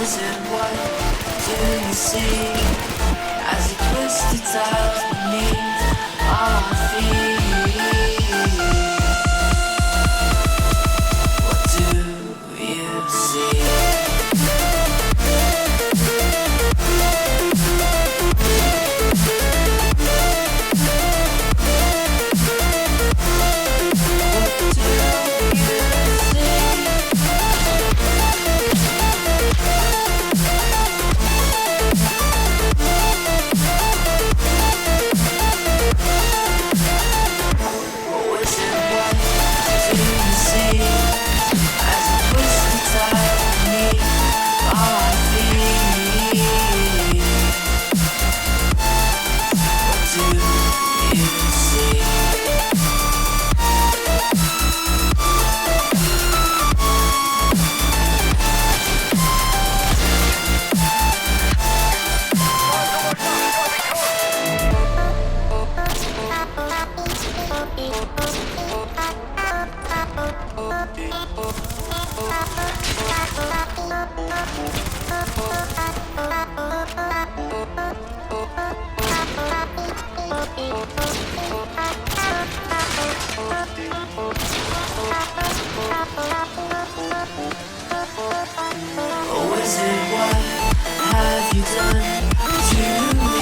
wizard, what do you see as you twist the tiles beneath our feet? What do you see? Oh, wizard, what have you done to me?